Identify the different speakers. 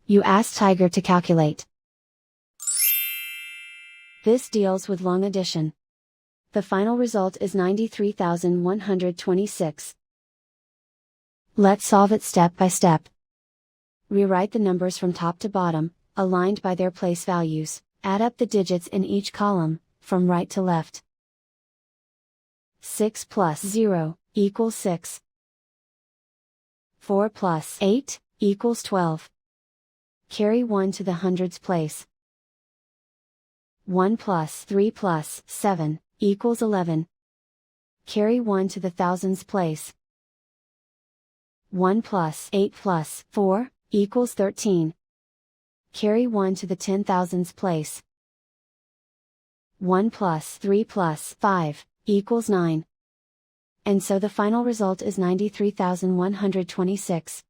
Speaker 1: You ask Tiger to calculate. This deals with long addition. The final result is 93,126. Let's solve it step by step. Rewrite the numbers from top to bottom, aligned by their place values. Add up the digits in each column, from right to left. 6 plus 0 equals 6. 4 plus 8 equals 12. Carry 1 to the hundreds place. 1 plus 3 plus 7 equals 11. Carry 1 to the thousands place. 1 plus 8 plus 4 equals 13. Carry 1 to the 10,000s place. 1 plus 3 plus 5 equals 9. And so the final result is 93,126.